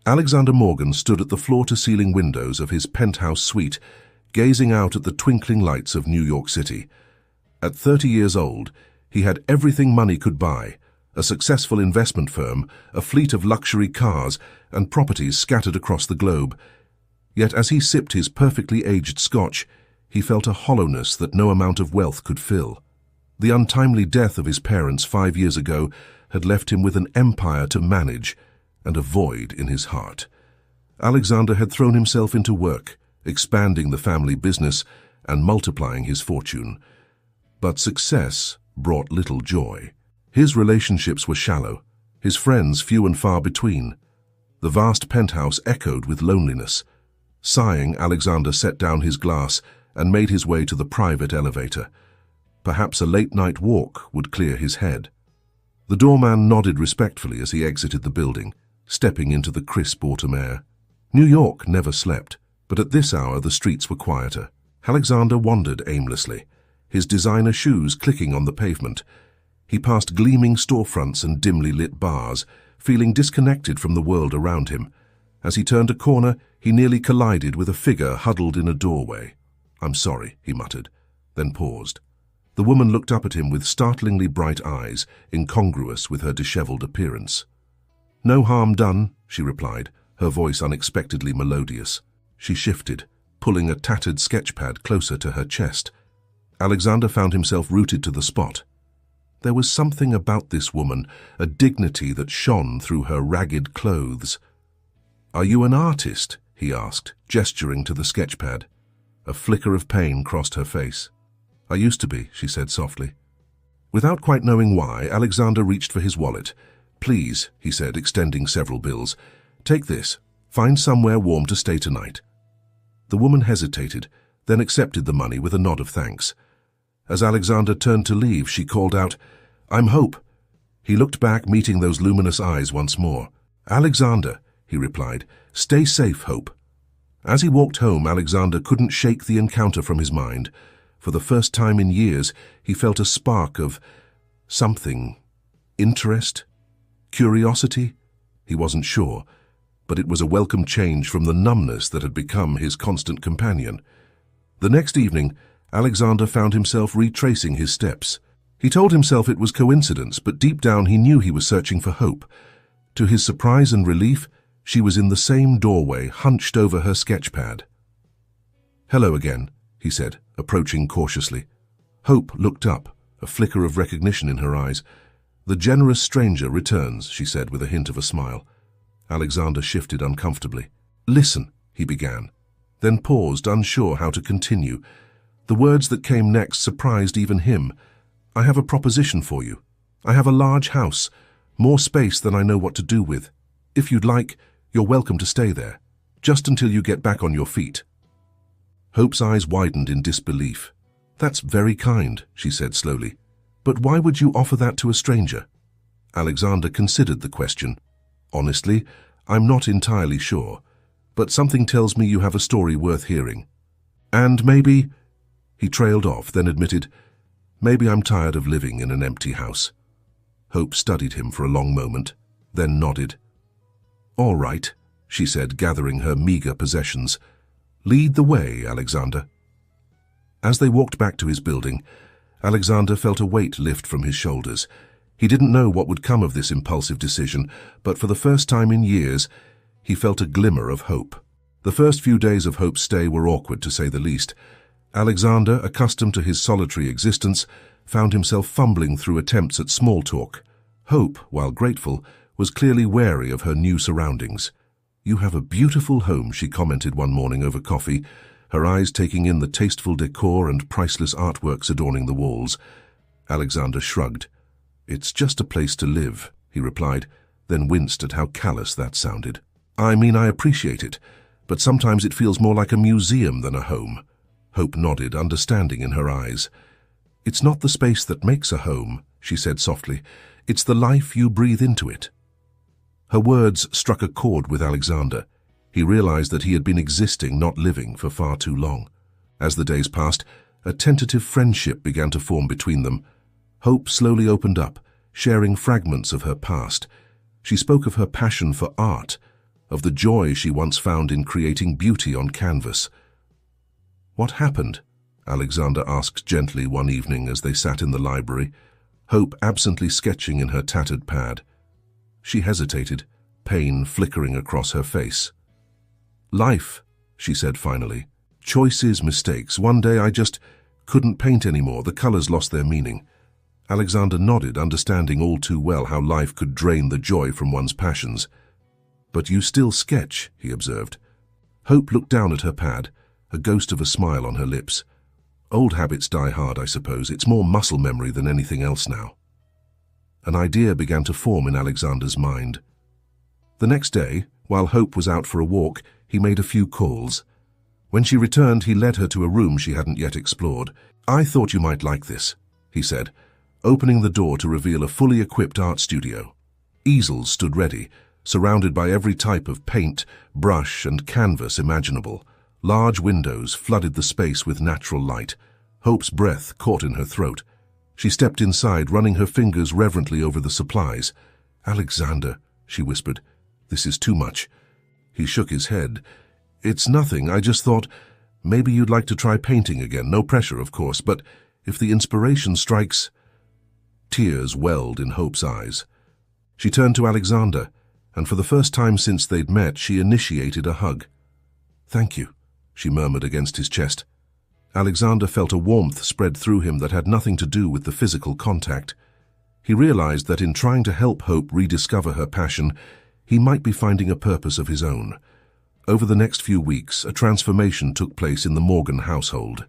Alexander Morgan stood at the floor-to-ceiling windows of his penthouse suite, gazing out at the twinkling lights of New York City. At 30 years old, he had everything money could buy: a successful investment firm, a fleet of luxury cars, and properties scattered across the globe. Yet as he sipped his perfectly aged scotch, he felt a hollowness that no amount of wealth could fill. The untimely death of his parents 5 years ago had left him with an empire to manage and a void in his heart. Alexander had thrown himself into work, expanding the family business and multiplying his fortune. But success brought little joy. His relationships were shallow, his friends few and far between. The vast penthouse echoed with loneliness. Sighing, Alexander set down his glass and made his way to the private elevator. Perhaps a late-night walk would clear his head. The doorman nodded respectfully as he exited the building, stepping into the crisp autumn air. New York never slept, but at this hour the streets were quieter. Alexander wandered aimlessly, his designer shoes clicking on the pavement. He passed gleaming storefronts and dimly lit bars, feeling disconnected from the world around him. As he turned a corner, he nearly collided with a figure huddled in a doorway. "I'm sorry," he muttered, then paused. The woman looked up at him with startlingly bright eyes, incongruous with her disheveled appearance. "No harm done," she replied, her voice unexpectedly melodious. She shifted, pulling a tattered sketchpad closer to her chest. Alexander found himself rooted to the spot. There was something about this woman, a dignity that shone through her ragged clothes. "Are you an artist?" he asked, gesturing to the sketchpad. A flicker of pain crossed her face. "I used to be," she said softly. Without quite knowing why, Alexander reached for his wallet. "Please," he said, extending several bills. "Take this. Find somewhere warm to stay tonight." The woman hesitated, then accepted the money with a nod of thanks. As Alexander turned to leave, she called out, "I'm Hope." He looked back, meeting those luminous eyes once more. "Alexander," he replied. "Stay safe, Hope." As he walked home, Alexander couldn't shake the encounter from his mind. For the first time in years, he felt a spark of something. Interest? Curiosity? He wasn't sure, but it was a welcome change from the numbness that had become his constant companion. The next evening, Alexander found himself retracing his steps. He told himself it was coincidence, but deep down he knew he was searching for Hope. To his surprise and relief, she was in the same doorway, hunched over her sketchpad. "Hello again," he said, approaching cautiously. Hope looked up, a flicker of recognition in her eyes. "The generous stranger returns," she said with a hint of a smile. Alexander shifted uncomfortably. "Listen," he began, then paused, unsure how to continue. The words that came next surprised even him. "I have a proposition for you. I have a large house, more space than I know what to do with. If you'd like, you're welcome to stay there, just until you get back on your feet." Hope's eyes widened in disbelief. "That's very kind," she said slowly. "But why would you offer that to a stranger?" Alexander considered the question. "Honestly, I'm not entirely sure, but something tells me you have a story worth hearing. And maybe—" He trailed off, then admitted, "Maybe I'm tired of living in an empty house." Hope studied him for a long moment, then nodded. "All right," she said, gathering her meager possessions. "Lead the way, Alexander." As they walked back to his building, Alexander felt a weight lift from his shoulders. He didn't know what would come of this impulsive decision, but for the first time in years, he felt a glimmer of hope. The first few days of Hope's stay were awkward, to say the least. Alexander, accustomed to his solitary existence, found himself fumbling through attempts at small talk. Hope, while grateful, was clearly wary of her new surroundings. "You have a beautiful home," she commented one morning over coffee, her eyes taking in the tasteful decor and priceless artworks adorning the walls. Alexander shrugged. "It's just a place to live," he replied, then winced at how callous that sounded. "I mean, I appreciate it, but sometimes it feels more like a museum than a home." Hope nodded, understanding in her eyes. "It's not the space that makes a home," she said softly. "It's the life you breathe into it." Her words struck a chord with Alexander. He realized that he had been existing, not living, for far too long. As the days passed, a tentative friendship began to form between them. Hope slowly opened up, sharing fragments of her past. She spoke of her passion for art, of the joy she once found in creating beauty on canvas. "What happened?" Alexander asked gently one evening as they sat in the library, Hope absently sketching in her tattered pad. She hesitated, pain flickering across her face. "Life," she said finally. "Choices, mistakes. One day I just couldn't paint anymore. The colors lost their meaning." Alexander nodded, understanding all too well how life could drain the joy from one's passions. "But you still sketch," he observed. Hope looked down at her pad, a ghost of a smile on her lips. "Old habits die hard, I suppose. It's more muscle memory than anything else now." An idea began to form in Alexander's mind. The next day, while Hope was out for a walk, he made a few calls. When she returned, he led her to a room she hadn't yet explored. "I thought you might like this," he said, opening the door to reveal a fully equipped art studio. Easels stood ready, surrounded by every type of paint, brush, and canvas imaginable. Large windows flooded the space with natural light. Hope's breath caught in her throat. She stepped inside, running her fingers reverently over the supplies. "Alexander," she whispered, "this is too much." He shook his head. "It's nothing. I just thought maybe you'd like to try painting again. No pressure, of course, but if the inspiration strikes—" Tears welled in Hope's eyes. She turned to Alexander, and for the first time since they'd met, she initiated a hug. "Thank you," she murmured against his chest. Alexander felt a warmth spread through him that had nothing to do with the physical contact. He realized that in trying to help Hope rediscover her passion, he might be finding a purpose of his own. Over the next few weeks, a transformation took place in the Morgan household.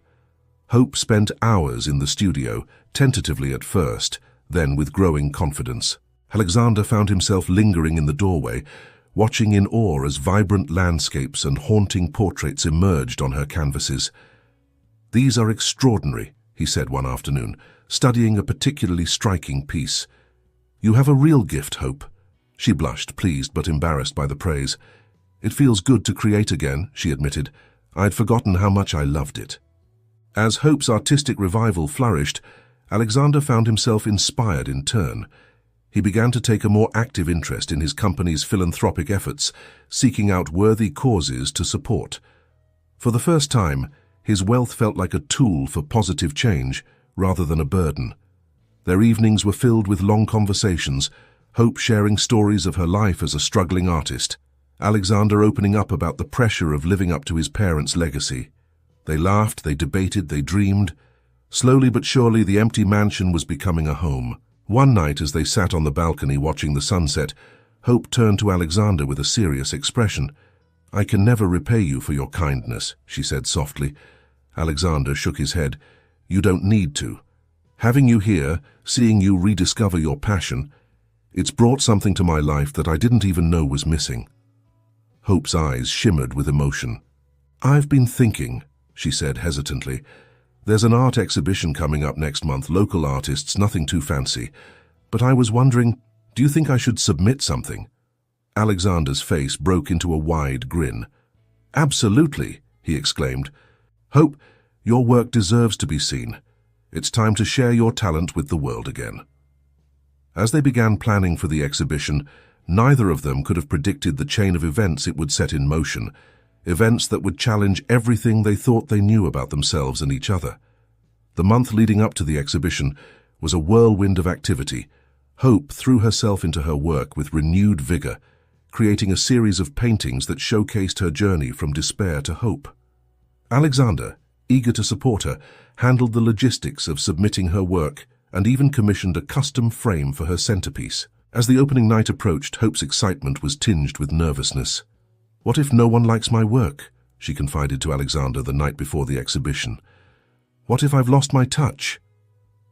Hope spent hours in the studio, tentatively at first, then with growing confidence. Alexander found himself lingering in the doorway, watching in awe as vibrant landscapes and haunting portraits emerged on her canvases. "These are extraordinary," he said one afternoon, studying a particularly striking piece. "You have a real gift, Hope." She blushed, pleased but embarrassed by the praise. "It feels good to create again," she admitted. "I'd forgotten how much I loved it." As Hope's artistic revival flourished, Alexander found himself inspired in turn. He began to take a more active interest in his company's philanthropic efforts, seeking out worthy causes to support. For the first time, his wealth felt like a tool for positive change rather than a burden. Their evenings were filled with long conversations, Hope sharing stories of her life as a struggling artist, Alexander opening up about the pressure of living up to his parents' legacy. They laughed, they debated, they dreamed. Slowly but surely, the empty mansion was becoming a home. One night, as they sat on the balcony watching the sunset, Hope turned to Alexander with a serious expression. "I can never repay you for your kindness," she said softly. Alexander shook his head. "You don't need to. Having you here, seeing you rediscover your passion, it's brought something to my life that I didn't even know was missing." Hope's eyes shimmered with emotion. "I've been thinking," she said hesitantly. "There's an art exhibition coming up next month, local artists, nothing too fancy. But I was wondering, do you think I should submit something?" Alexander's face broke into a wide grin. "Absolutely," he exclaimed. "Hope, your work deserves to be seen. It's time to share your talent with the world again." As they began planning for the exhibition, neither of them could have predicted the chain of events it would set in motion, events that would challenge everything they thought they knew about themselves and each other. The month leading up to the exhibition was a whirlwind of activity. Hope threw herself into her work with renewed vigor, creating a series of paintings that showcased her journey from despair to hope. Alexander, eager to support her, handled the logistics of submitting her work and even commissioned a custom frame for her centerpiece. As the opening night approached, Hope's excitement was tinged with nervousness. "What if no one likes my work?" she confided to Alexander the night before the exhibition. "What if I've lost my touch?"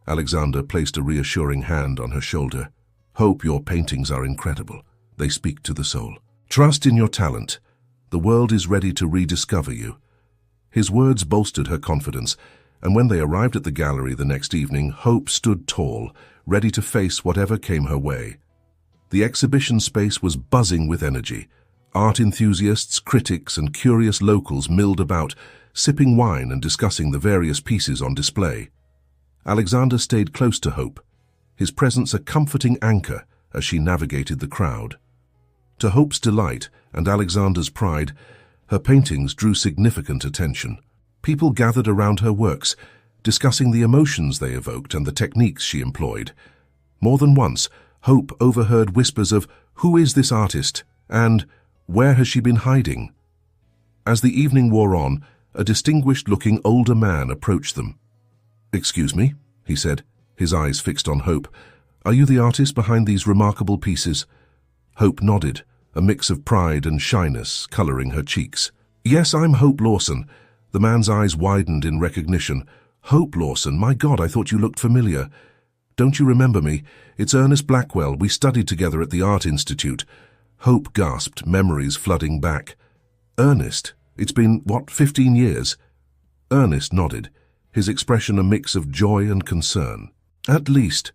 Alexander placed a reassuring hand on her shoulder. "Hope, your paintings are incredible. They speak to the soul. Trust in your talent. The world is ready to rediscover you." His words bolstered her confidence, and when they arrived at the gallery the next evening, Hope stood tall, ready to face whatever came her way. The exhibition space was buzzing with energy. Art enthusiasts, critics, and curious locals milled about, sipping wine and discussing the various pieces on display. Alexander stayed close to Hope, his presence a comforting anchor as she navigated the crowd. To Hope's delight, and Alexander's pride, her paintings drew significant attention. People gathered around her works, discussing the emotions they evoked and the techniques she employed. More than once, Hope overheard whispers of, "Who is this artist?" and "Where has she been hiding?" As the evening wore on, a distinguished-looking older man approached them. "Excuse me," he said, his eyes fixed on Hope. "Are you the artist behind these remarkable pieces?" Hope nodded, a mix of pride and shyness coloring her cheeks. "Yes, I'm Hope Lawson." The man's eyes widened in recognition. "Hope Lawson, my God, I thought you looked familiar. Don't you remember me? It's Ernest Blackwell. We studied together at the Art Institute." Hope gasped, memories flooding back. "Ernest? It's been, 15 years?" Ernest nodded, his expression a mix of joy and concern. "At least.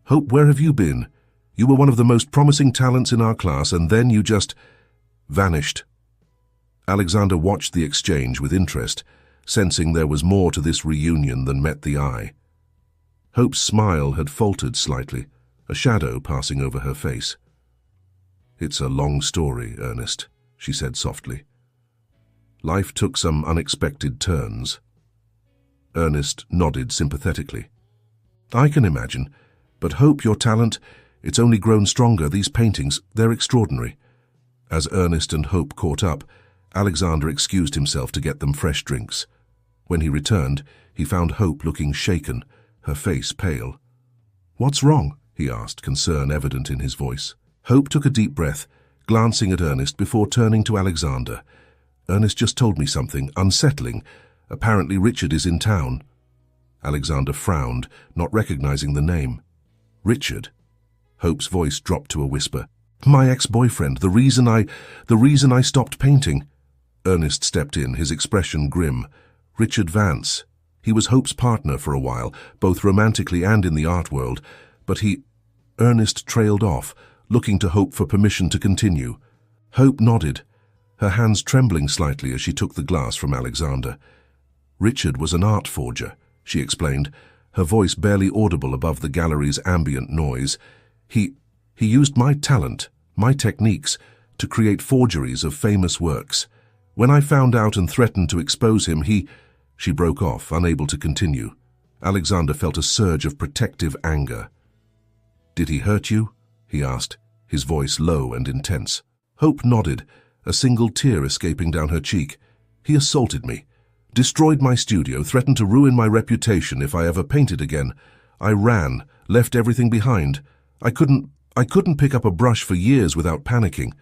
Hope, where have you been? You were one of the most promising talents in our class, and then you just vanished." Alexander watched the exchange with interest, sensing there was more to this reunion than met the eye. Hope's smile had faltered slightly, a shadow passing over her face. "It's a long story, Ernest," she said softly. "Life took some unexpected turns." Ernest nodded sympathetically. "I can imagine. But Hope, your talent, it's only grown stronger. These paintings, they're extraordinary." As Ernest and Hope caught up, Alexander excused himself to get them fresh drinks. When he returned, he found Hope looking shaken, her face pale. "What's wrong?" he asked, concern evident in his voice. Hope took a deep breath, glancing at Ernest before turning to Alexander. "Ernest just told me something unsettling. Apparently Richard is in town." Alexander frowned, not recognizing the name. "Richard?" Hope's voice dropped to a whisper. "My ex-boyfriend, the reason I stopped painting." Ernest stepped in, his expression grim. "Richard Vance. He was Hope's partner for a while, both romantically and in the art world, but he—" Ernest trailed off, looking to Hope for permission to continue. Hope nodded, her hands trembling slightly as she took the glass from Alexander. "Richard was an art forger," she explained, her voice barely audible above the gallery's ambient noise. He used my talent, my techniques, to create forgeries of famous works. When I found out and threatened to expose him, She broke off, unable to continue. Alexander felt a surge of protective anger. "Did he hurt you?" he asked, his voice low and intense. Hope nodded, a single tear escaping down her cheek. "He assaulted me, destroyed my studio, threatened to ruin my reputation if I ever painted again. I ran, left everything behind. I couldn't pick up a brush for years without panicking."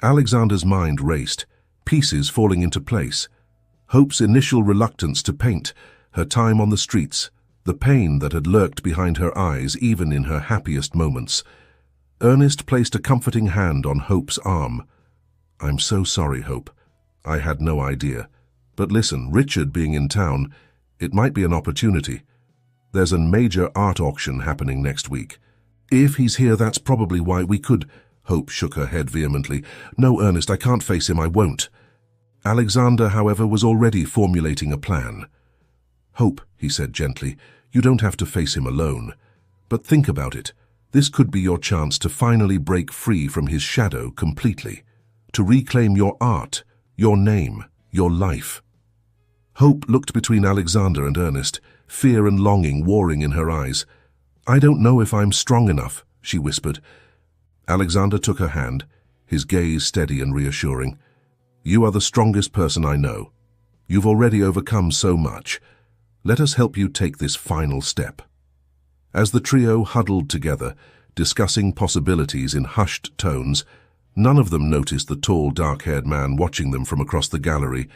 Alexander's mind raced, pieces falling into place. Hope's initial reluctance to paint, her time on the streets, the pain that had lurked behind her eyes even in her happiest moments. Ernest placed a comforting hand on Hope's arm. "I'm so sorry, Hope. I had no idea. But listen, Richard being in town, it might be an opportunity. There's a major art auction happening next week. If he's here, that's probably why we could—" Hope shook her head vehemently. "No, Ernest, I can't face him, I won't." Alexander, however, was already formulating a plan. "Hope," he said gently, "you don't have to face him alone. But think about it. This could be your chance to finally break free from his shadow completely, to reclaim your art, your name, your life." Hope looked between Alexander and Ernest, fear and longing warring in her eyes. "I don't know if I'm strong enough," she whispered. Alexander took her hand, his gaze steady and reassuring. "You are the strongest person I know. You've already overcome so much. Let us help you take this final step." As the trio huddled together, discussing possibilities in hushed tones, none of them noticed the tall, dark-haired man watching them from across the gallery,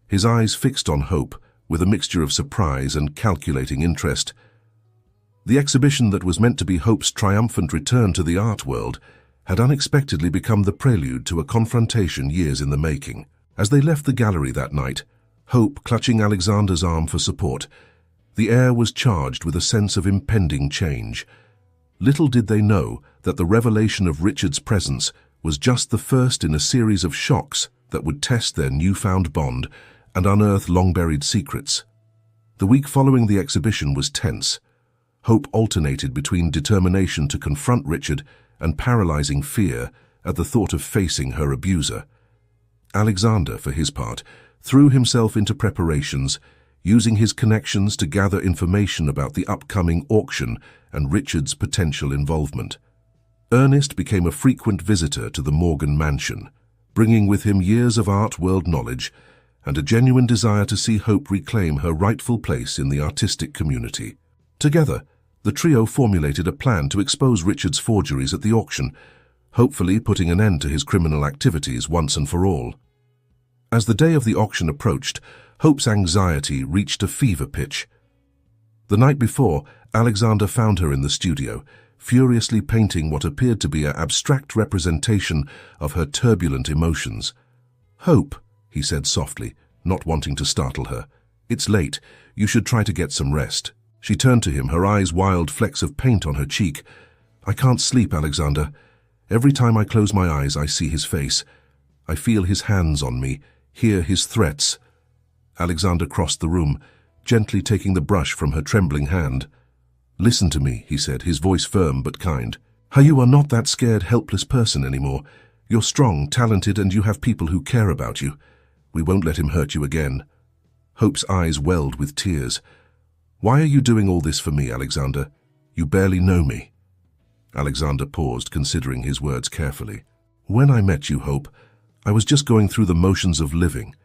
his eyes fixed on Hope with a mixture of surprise and calculating interest. The exhibition that was meant to be Hope's triumphant return to the art world had unexpectedly become the prelude to a confrontation years in the making. As they left the gallery that night, Hope clutching Alexander's arm for support, the air was charged with a sense of impending change. Little did they know that the revelation of Richard's presence was just the first in a series of shocks that would test their newfound bond and unearth long-buried secrets. The week following the exhibition was tense. Hope alternated between determination to confront Richard and paralyzing fear at the thought of facing her abuser. Alexander, for his part, threw himself into preparations, using his connections to gather information about the upcoming auction and Richard's potential involvement. Ernest became a frequent visitor to the Morgan mansion, bringing with him years of art world knowledge and a genuine desire to see Hope reclaim her rightful place in the artistic community. Together, the trio formulated a plan to expose Richard's forgeries at the auction, hopefully putting an end to his criminal activities once and for all. As the day of the auction approached, Hope's anxiety reached a fever pitch. The night before, Alexander found her in the studio, furiously painting what appeared to be an abstract representation of her turbulent emotions. "Hope," he said softly, not wanting to startle her. "It's late. You should try to get some rest." She turned to him, her eyes wild flecks of paint on her cheek. "I can't sleep, Alexander. Every time I close my eyes, I see his face. I feel his hands on me, hear his threats." Alexander crossed the room, gently taking the brush from her trembling hand. "Listen to me," he said, his voice firm but kind. "You are not that scared, helpless person anymore. You're strong, talented, and you have people who care about you. We won't let him hurt you again." Hope's eyes welled with tears. "Why are you doing all this for me, Alexander? You barely know me." Alexander paused, considering his words carefully. "When I met you, Hope, I was just going through the motions of living.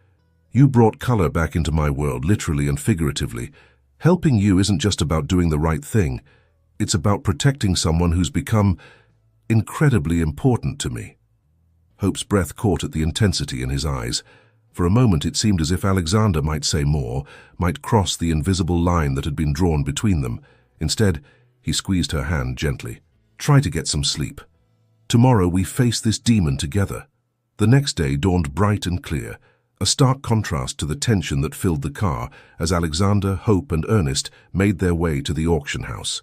You brought color back into my world, literally and figuratively. Helping you isn't just about doing the right thing. It's about protecting someone who's become incredibly important to me." Hope's breath caught at the intensity in his eyes. For a moment it seemed as if Alexander might say more, might cross the invisible line that had been drawn between them. Instead, he squeezed her hand gently. "Try to get some sleep. Tomorrow we face this demon together." The next day dawned bright and clear, a stark contrast to the tension that filled the car as Alexander, Hope, and Ernest made their way to the auction house.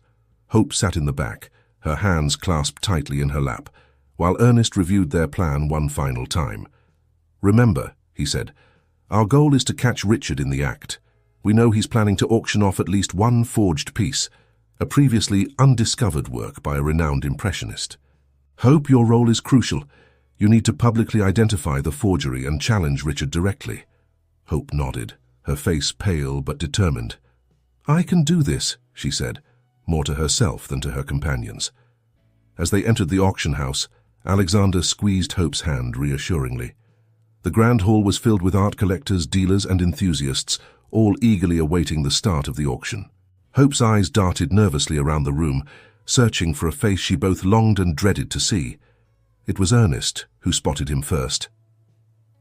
Hope sat in the back, her hands clasped tightly in her lap, while Ernest reviewed their plan one final time. "Remember," he said, "our goal is to catch Richard in the act. We know he's planning to auction off at least one forged piece, a previously undiscovered work by a renowned impressionist. Hope, your role is crucial. You need to publicly identify the forgery and challenge Richard directly." Hope nodded, her face pale but determined. "I can do this," she said, more to herself than to her companions. As they entered the auction house, Alexander squeezed Hope's hand reassuringly. The grand hall was filled with art collectors, dealers, and enthusiasts, all eagerly awaiting the start of the auction. Hope's eyes darted nervously around the room, searching for a face she both longed and dreaded to see. It was Ernest who spotted him first.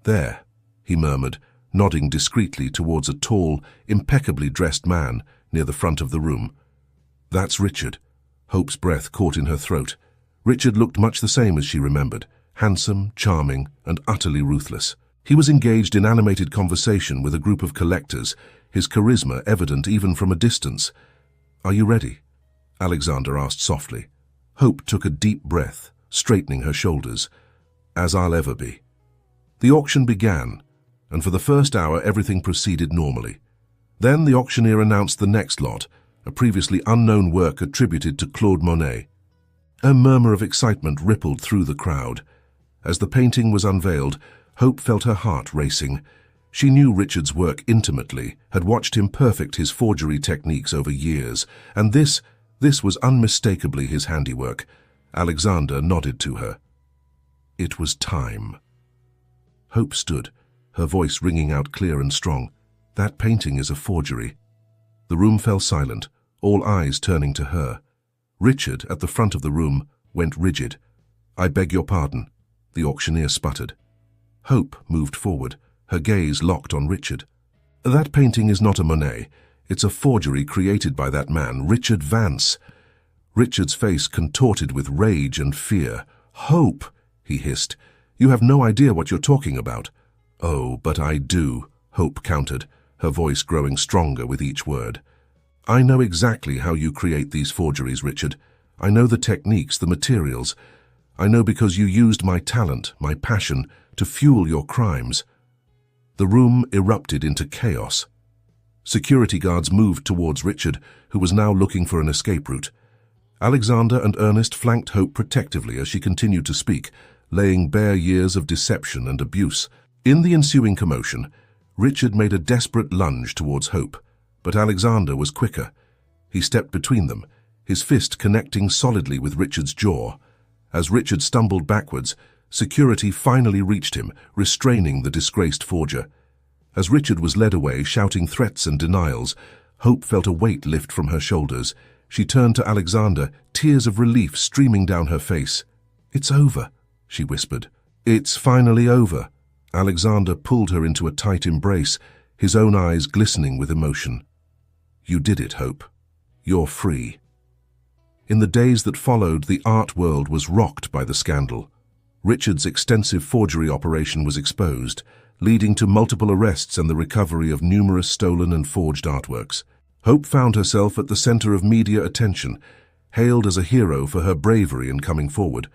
"There," he murmured, nodding discreetly towards a tall, impeccably dressed man near the front of the room. "That's Richard." Hope's breath caught in her throat. Richard looked much the same as she remembered, handsome, charming, and utterly ruthless. He was engaged in animated conversation with a group of collectors, his charisma evident even from a distance. "Are you ready?" Alexander asked softly. Hope took a deep breath, straightening her shoulders. "As I'll ever be." The auction began, and for the first hour everything proceeded normally. Then the auctioneer announced the next lot, a previously unknown work attributed to Claude Monet. A murmur of excitement rippled through the crowd. As the painting was unveiled, Hope felt her heart racing. She knew Richard's work intimately, had watched him perfect his forgery techniques over years, and this was unmistakably his handiwork. Alexander nodded to her. It was time. Hope stood, her voice ringing out clear and strong. "That painting is a forgery." The room fell silent, all eyes turning to her. Richard, at the front of the room, went rigid. "I beg your pardon," the auctioneer sputtered. Hope moved forward, her gaze locked on Richard. "That painting is not a Monet. It's a forgery created by that man, Richard Vance." Richard's face contorted with rage and fear. "Hope," he hissed, "you have no idea what you're talking about." "Oh, but I do," Hope countered, her voice growing stronger with each word. "I know exactly how you create these forgeries, Richard. I know the techniques, the materials. I know because you used my talent, my passion, to fuel your crimes." The room erupted into chaos. Security guards moved towards Richard, who was now looking for an escape route. Alexander and Ernest flanked Hope protectively as she continued to speak, laying bare years of deception and abuse. In the ensuing commotion, Richard made a desperate lunge towards Hope, but Alexander was quicker. He stepped between them, his fist connecting solidly with Richard's jaw. As Richard stumbled backwards, security finally reached him, restraining the disgraced forger. As Richard was led away, shouting threats and denials, Hope felt a weight lift from her shoulders. She turned to Alexander, tears of relief streaming down her face. "It's over," she whispered. "It's finally over." Alexander pulled her into a tight embrace, his own eyes glistening with emotion. "You did it, Hope. You're free." In the days that followed, the art world was rocked by the scandal. Richard's extensive forgery operation was exposed, leading to multiple arrests and the recovery of numerous stolen and forged artworks. Hope found herself at the center of media attention, hailed as a hero for her bravery in coming forward.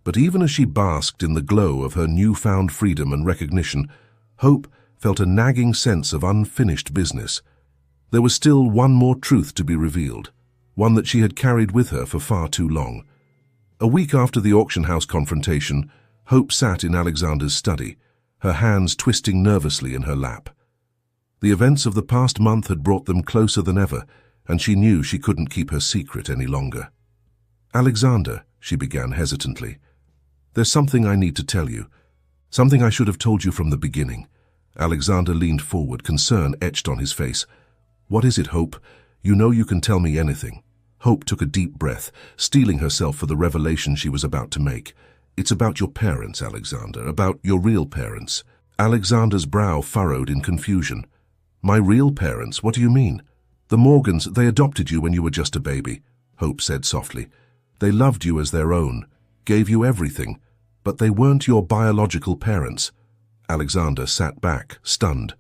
But even as she basked in the glow of her newfound freedom and recognition, Hope felt a nagging sense of unfinished business. There was still one more truth to be revealed, one that she had carried with her for far too long. A week after the auction house confrontation, Hope sat in Alexander's study, her hands twisting nervously in her lap. The events of the past month had brought them closer than ever, and she knew she couldn't keep her secret any longer. "Alexander," she began hesitantly, "there's something I need to tell you. Something I should have told you from the beginning." Alexander leaned forward, concern etched on his face. "What is it, Hope? You know you can tell me anything." Hope took a deep breath, steeling herself for the revelation she was about to make. "It's about your parents, Alexander, about your real parents." Alexander's brow furrowed in confusion. "My real parents? What do you mean?" "The Morgans, they adopted you when you were just a baby," Hope said softly. "They loved you as their own, gave you everything, but they weren't your biological parents." Alexander sat back, stunned.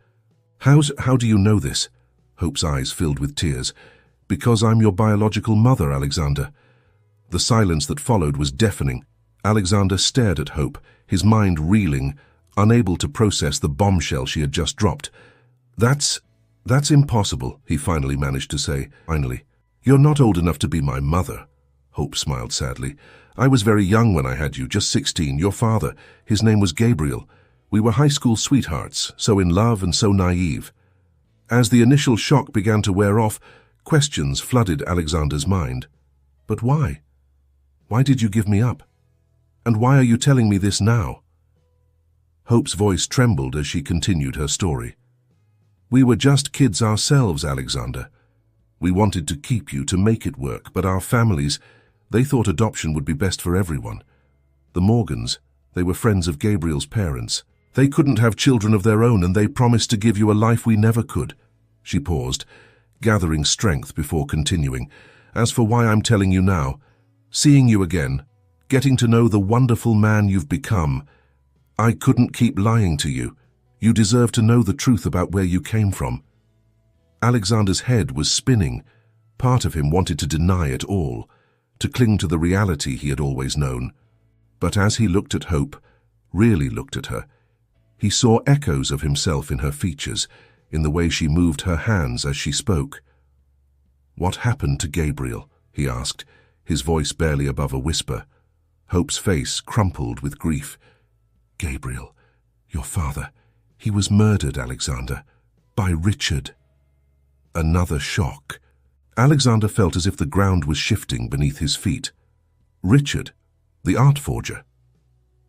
How do you know this?" Hope's eyes filled with tears. "Because I'm your biological mother, Alexander." The silence that followed was deafening. Alexander stared at Hope, his mind reeling, unable to process the bombshell she had just dropped. That's impossible," he finally managed to say. "Finally. You're not old enough to be my mother." Hope smiled sadly. "I was very young when I had you, just 16. Your father, his name was Gabriel. We were high school sweethearts, so in love and so naive." As the initial shock began to wear off, questions flooded Alexander's mind. "But why? Why did you give me up? And why are you telling me this now?" Hope's voice trembled as she continued her story. "We were just kids ourselves, Alexander. We wanted to keep you, to make it work, but our families, they thought adoption would be best for everyone. The Morgans, they were friends of Gabriel's parents. They couldn't have children of their own, and they promised to give you a life we never could." She paused, gathering strength before continuing. "As for why I'm telling you now, seeing you again, getting to know the wonderful man you've become, I couldn't keep lying to you. You deserve to know the truth about where you came from." Alexander's head was spinning. Part of him wanted to deny it all, to cling to the reality he had always known. But as he looked at Hope, really looked at her, he saw echoes of himself in her features, in the way she moved her hands as she spoke. "What happened to Gabriel?" he asked, his voice barely above a whisper. Hope's face crumpled with grief. "Gabriel, your father, he was murdered, Alexander, by Richard." Another shock. Alexander felt as if the ground was shifting beneath his feet. "Richard, the art forger?"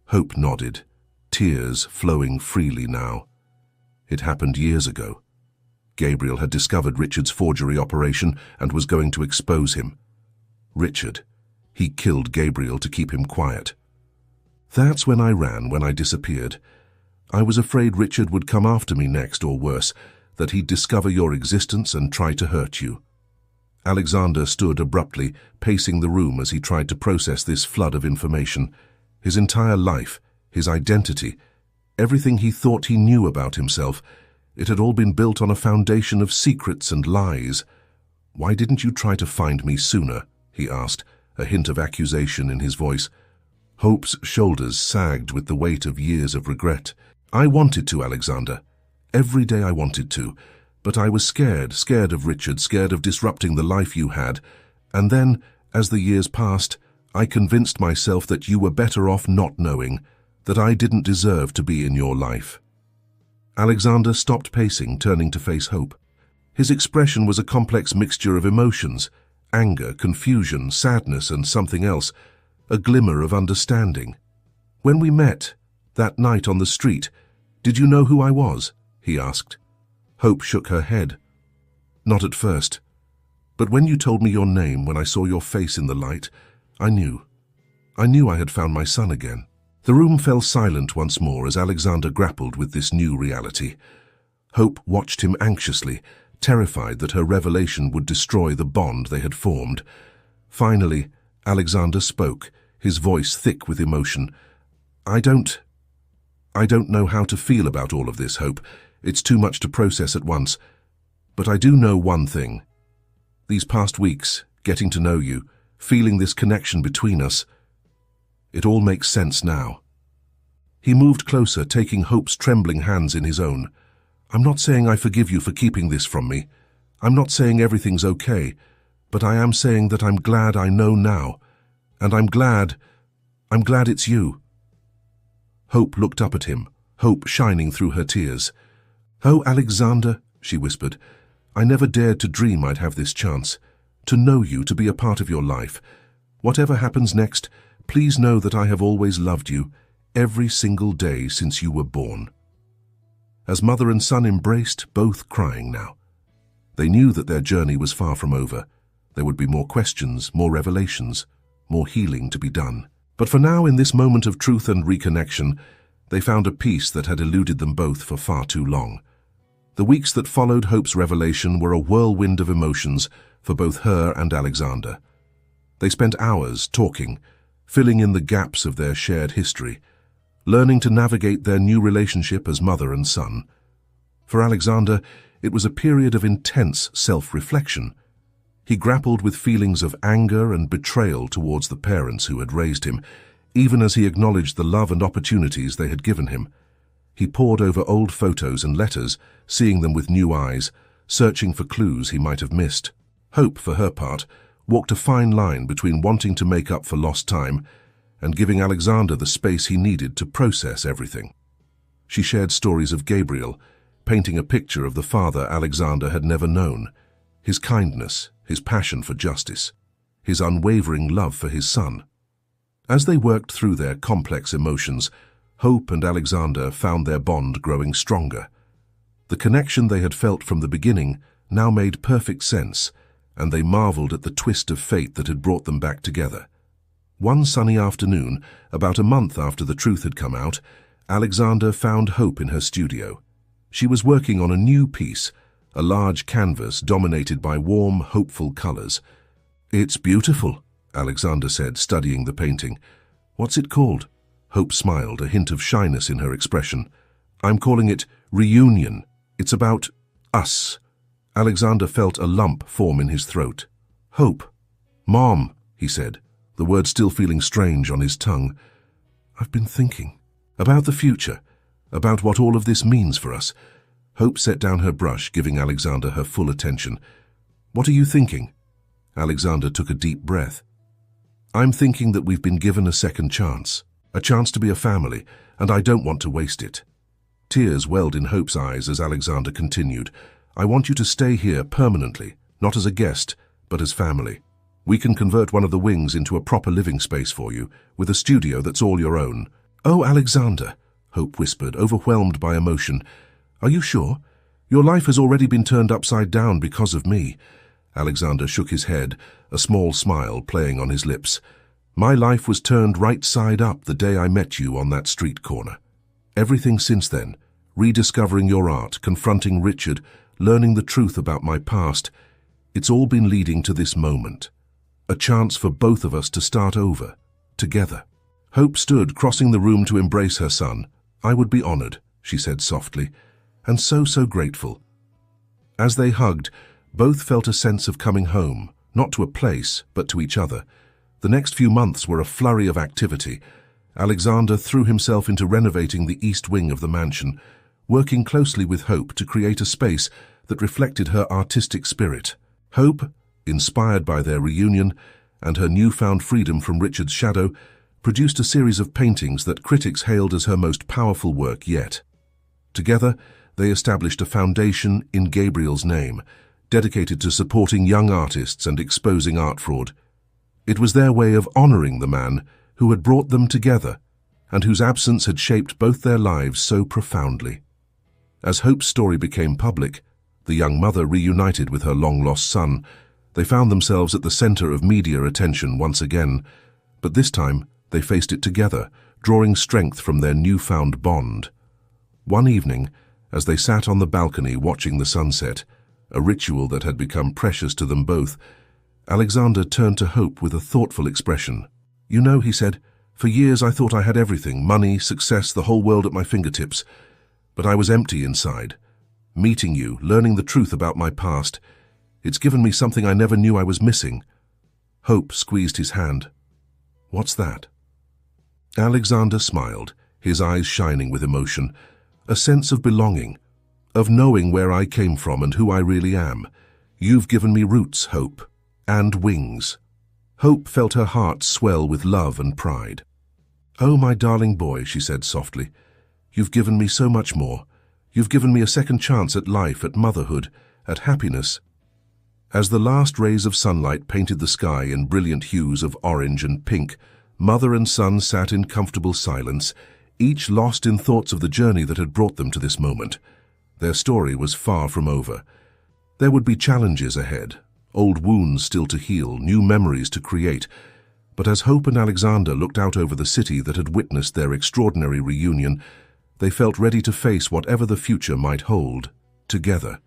Hope nodded, tears flowing freely now. It happened years ago. Gabriel had discovered Richard's forgery operation and was going to expose him. Richard, he killed Gabriel to keep him quiet. "That's when I ran, when I disappeared. I was afraid Richard would come after me next, or worse, that he'd discover your existence and try to hurt you." Alexander stood abruptly, pacing the room as he tried to process this flood of information. His entire life, his identity, everything he thought he knew about himself, it had all been built on a foundation of secrets and lies. "Why didn't you try to find me sooner?" he asked, a hint of accusation in his voice. Hope's shoulders sagged with the weight of years of regret. "I wanted to, Alexander. Every day I wanted to. But I was scared of Richard, scared of disrupting the life you had. And then, as the years passed, I convinced myself that you were better off not knowing, that I didn't deserve to be in your life." Alexander stopped pacing, turning to face Hope. His expression was a complex mixture of emotions: anger, confusion, sadness, and something else, a glimmer of understanding. "When we met, that night on the street, did you know who I was?" he asked. Hope shook her head. "Not at first. But when you told me your name, when I saw your face in the light, I knew. I knew I had found my son again." The room fell silent once more as Alexander grappled with this new reality. Hope watched him anxiously, terrified that her revelation would destroy the bond they had formed. Finally, Alexander spoke, his voice thick with emotion. I don't know how to feel about all of this, Hope. It's too much to process at once. But I do know one thing. These past weeks, getting to know you, feeling this connection between us, it all makes sense now." He moved closer, taking Hope's trembling hands in his own. "I'm not saying I forgive you for keeping this from me. I'm not saying everything's okay, but I am saying that I'm glad I know now. And I'm glad it's you." Hope looked up at him, hope shining through her tears. "Oh, Alexander," she whispered, "I never dared to dream I'd have this chance. To know you, to be a part of your life. Whatever happens next, please know that I have always loved you, every single day since you were born." As mother and son embraced, both crying now. They knew that their journey was far from over. There would be more questions, more revelations, more healing to be done. But for now, in this moment of truth and reconnection, they found a peace that had eluded them both for far too long. The weeks that followed Hope's revelation were a whirlwind of emotions for both her and Alexander. They spent hours talking, filling in the gaps of their shared history, learning to navigate their new relationship as mother and son. For Alexander, it was a period of intense self-reflection. He grappled with feelings of anger and betrayal towards the parents who had raised him, even as he acknowledged the love and opportunities they had given him. He pored over old photos and letters, seeing them with new eyes, searching for clues he might have missed. Hope, for her part, walked a fine line between wanting to make up for lost time and giving Alexander the space he needed to process everything. She shared stories of Gabriel, painting a picture of the father Alexander had never known, his kindness, his passion for justice, his unwavering love for his son. As they worked through their complex emotions, Hope and Alexander found their bond growing stronger. The connection they had felt from the beginning now made perfect sense, and they marveled at the twist of fate that had brought them back together. One sunny afternoon, about a month after the truth had come out, Alexander found Hope in her studio. She was working on a new piece, a large canvas dominated by warm, hopeful colors. "It's beautiful," Alexander said, studying the painting. "What's it called?" Hope smiled, a hint of shyness in her expression. "I'm calling it Reunion. It's about us." Alexander felt a lump form in his throat. "Hope. Mom," he said, the word still feeling strange on his tongue. "I've been thinking about the future, about what all of this means for us." Hope set down her brush, giving Alexander her full attention. "What are you thinking?" Alexander took a deep breath. "I'm thinking that we've been given a second chance, a chance to be a family, and I don't want to waste it." Tears welled in Hope's eyes as Alexander continued. "I want you to stay here permanently, not as a guest, but as family. We can convert one of the wings into a proper living space for you, with a studio that's all your own." "Oh, Alexander," Hope whispered, overwhelmed by emotion. "Are you sure? Your life has already been turned upside down because of me." Alexander shook his head, a small smile playing on his lips. "My life was turned right side up the day I met you on that street corner. Everything since then, rediscovering your art, confronting Richard, learning the truth about my past, it's all been leading to this moment. A chance for both of us to start over, together." Hope stood, crossing the room to embrace her son. "I would be honored," she said softly, "and so grateful." As they hugged, both felt a sense of coming home, not to a place, but to each other. The next few months were a flurry of activity. Alexander threw himself into renovating the east wing of the mansion, working closely with Hope to create a space that reflected her artistic spirit. Hope, inspired by their reunion and her newfound freedom from Richard's shadow, produced a series of paintings that critics hailed as her most powerful work yet. Together, they established a foundation in Gabriel's name, dedicated to supporting young artists and exposing art fraud. It was their way of honoring the man who had brought them together and whose absence had shaped both their lives so profoundly. As Hope's story became public, the young mother reunited with her long-lost son. They found themselves at the center of media attention once again, but this time they faced it together, drawing strength from their newfound bond. One evening, as they sat on the balcony watching the sunset, a ritual that had become precious to them both, Alexander turned to Hope with a thoughtful expression. "You know," he said, "for years I thought I had everything, money, success, the whole world at my fingertips. But I was empty inside. Meeting you, learning the truth about my past, it's given me something I never knew I was missing." Hope squeezed his hand. "What's that?" Alexander smiled, his eyes shining with emotion. "A sense of belonging, of knowing where I came from and who I really am. You've given me roots, Hope, and wings." Hope felt her heart swell with love and pride. "Oh, my darling boy," she said softly, "you've given me so much more. You've given me a second chance at life, at motherhood, at happiness." As the last rays of sunlight painted the sky in brilliant hues of orange and pink, mother and son sat in comfortable silence, each lost in thoughts of the journey that had brought them to this moment. Their story was far from over. There would be challenges ahead, old wounds still to heal, new memories to create. But as Hope and Alexander looked out over the city that had witnessed their extraordinary reunion, they felt ready to face whatever the future might hold, together.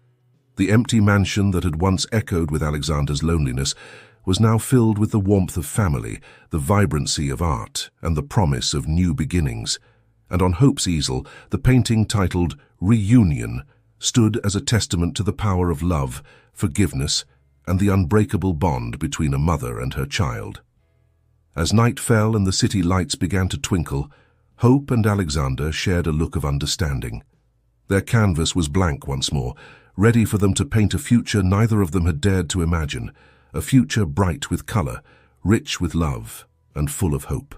The empty mansion that had once echoed with Alexander's loneliness was now filled with the warmth of family, the vibrancy of art, and the promise of new beginnings. And on Hope's easel, the painting titled "Reunion" stood as a testament to the power of love, forgiveness, and the unbreakable bond between a mother and her child. As night fell and the city lights began to twinkle, Hope and Alexander shared a look of understanding. Their canvas was blank once more, ready for them to paint a future neither of them had dared to imagine, a future bright with color, rich with love, and full of hope.